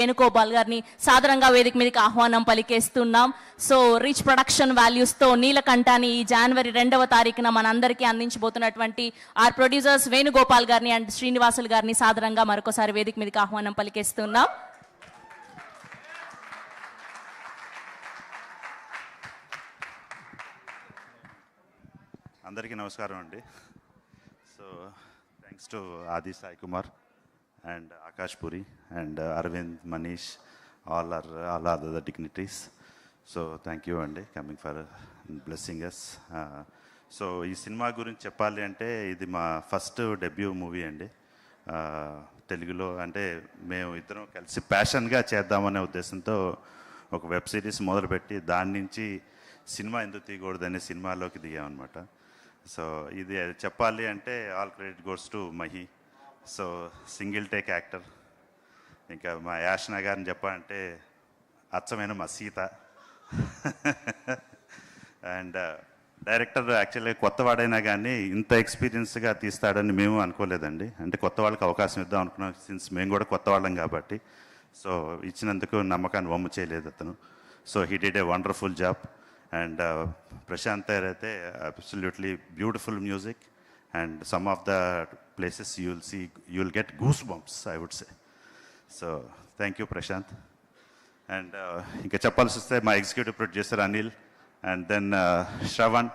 వేణుగోపాల్ గారిని సాదరంగా వేదిక మీదకి ఆహ్వానం పలికేస్తున్నాం. సో రిచ్ ప్రొడక్షన్ వాల్యూస్తో నీలకంఠాని ఈ జనవరి 2వ తారీఖున మనందరికీ అందించబోతున్నటువంటి ఆర్ ప్రొడ్యూసర్స్ వేణుగోపాల్ గారిని అండ్ శ్రీనివాసులు గారిని సాదరంగా మరొకసారి వేదిక మీదకి ఆహ్వానం పలికేస్తున్నాం. అందరికీ నమస్కారం అండి. సో థ్యాంక్స్ టు ఆది Sai Kumar and Akash Puri and Arvind, Manish, all other dignitaries. So thank you and coming for blessing us. So ఈ సినిమా గురించి చెప్పాలి అంటే ఇది మా ఫస్ట్ డెబ్యూ మూవీ అండి తెలుగులో. అంటే మేము ఇద్దరం కలిసి ప్యాషన్గా చేద్దామనే ఉద్దేశంతో ఒక వెబ్ సిరీస్ మొదలుపెట్టి దాని నుంచి సినిమా ఎందుకు తీయకూడదనే సినిమాలోకి దిగామన్నమాట. సో ఇది చెప్పాలి అంటే all credit goes to Mahi. So single take actor. ఇంకా మా యాష్నా గారిని చెప్పాలంటే అచ్చమైన మా సీత. అండ్ డైరెక్టర్ యాక్చువల్లీ కొత్తవాడైనా కానీ ఇంత ఎక్స్పీరియన్స్గా తీస్తాడని మేము అనుకోలేదండి. అంటే కొత్త వాళ్ళకి అవకాశం ఇద్దాం అనుకున్నాం, సిన్స్ మేము కూడా కొత్త వాళ్ళం కాబట్టి. సో ఇచ్చినందుకు నమ్మకాన్ని వమ్ము చేయలేదు అతను. So he did a wonderful job. And Prashanth అయితే absolutely beautiful music. And some of the places you'll get goosebumps, I would say. So thank you Prashant. And inka cheppalsi vaste my executive producer Anil and then Shravan.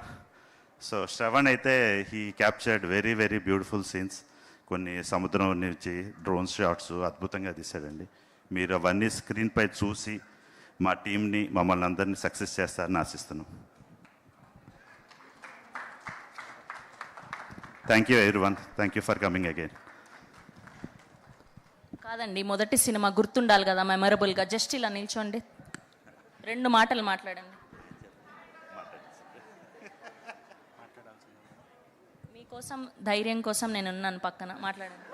So Shravan aithe he captured very very beautiful scenes. Konni samudram nunchi drone shots adbhutanga తీసాడండి. మీరు అవన్నీ screen పై చూసి మా టీంని మమ్మల్ని అందరినీ success చేస్తారని ఆశిస్తున్నాం. Thank you everyone. Thank you for coming again. కాదండి, మొదటి సినిమా గుర్తుండాలి కదా మెమరబుల్గా. జస్ట్ ఇలా నిల్చోండి, 2 మాటలు మాట్లాడండి. మీకోసం ధైర్యం కోసం నేను ఉన్నాను పక్కన, మాట్లాడండి.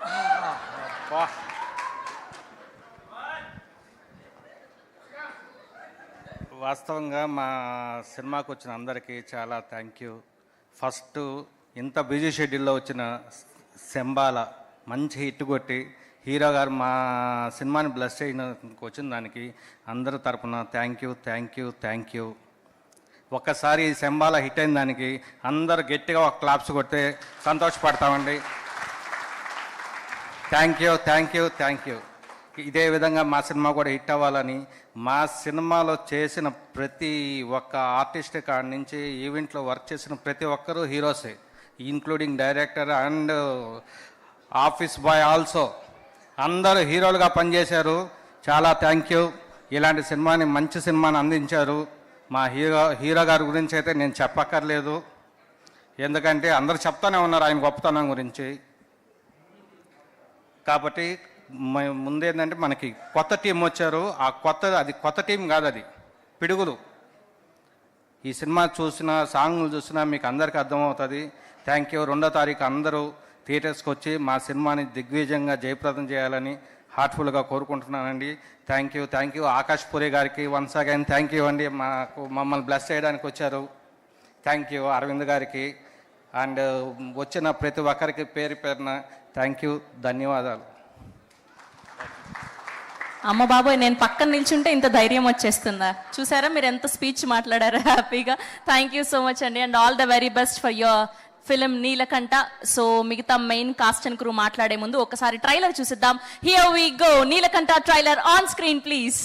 వాస్తవంగా మా సినిమాకు వచ్చిన అందరికీ చాలా థ్యాంక్ యూ. ఫస్ట్ ఇంత బిజీ షెడ్యూల్లో వచ్చిన శంబాల మంచి హిట్ కొట్టి హీరో గారు మా సినిమాని బ్లెస్ చేయడానికి వచ్చిన దానికి అందరి తరపున thank you thank you thank you. ఒక్కసారి శంబాల హిట్ అయిన దానికి అందరు గట్టిగా ఒక క్లాప్స్ కొడితే సంతోషపడతామండి. Thank you thank you thank you. ఇదే విధంగా మా సినిమా కూడా హిట్ అవ్వాలని, మా సినిమాలో చేసిన ప్రతి ఒక్క ఆర్టిస్ట్ కాడి నుంచి ఈవెంట్లో వర్క్ చేసిన ప్రతి ఒక్కరూ హీరోసే, including director and office boy also. అందరూ హీరోలుగా పనిచేశారు. చాలా థ్యాంక్ యూ. ఇలాంటి సినిమాని మంచి సినిమాని అందించారు. మా హీరో గారి గురించి అయితే నేను చెప్పక్కర్లేదు, ఎందుకంటే అందరూ చెప్తానే ఉన్నారు ఆయన గొప్పతనం గురించి. కాబట్టి ముందేంటంటే మనకి కొత్త టీం వచ్చారు. అది కొత్త టీం కాదు, అది పిడుగులు. ఈ సినిమా చూసినా సాంగ్లు చూసినా మీకు అందరికీ అర్థమవుతుంది. Thank you. 2వ తారీఖు అందరూ థియేటర్స్కి వచ్చి మా సినిమాని దిగ్విజయంగా జయప్రదం చేయాలని హార్ట్ఫుల్గా కోరుకుంటున్నానండి. Thank you thank you. Akash puri గారికి వన్స్ అగైన్ థ్యాంక్ యూ అండి, మమ్మల్ని బ్లెస్ చేయడానికి వచ్చారు. థ్యాంక్ యూ అరవింద్ గారికి అండ్ వచ్చిన ప్రతి ఒక్కరికి పేరు పేరున థ్యాంక్ యూ, ధన్యవాదాలు. అమ్మ బాబోయ్, నేను పక్కన నిల్చుంటే ఇంత ధైర్యం వచ్చేస్తుందా? చూసారా మీరు ఎంత స్పీచ్ మాట్లాడారా హ్యాపీగా. థ్యాంక్ యూ సో మచ్ అండి and all the very best for your film Neelakanta. So మిగతా మెయిన్ కాస్ట్ అండ్ క్రూ మాట్లాడే ముందు ఒకసారి ట్రైలర్ చూసిద్దాం. Here we go. Neelakanta trailer on screen please.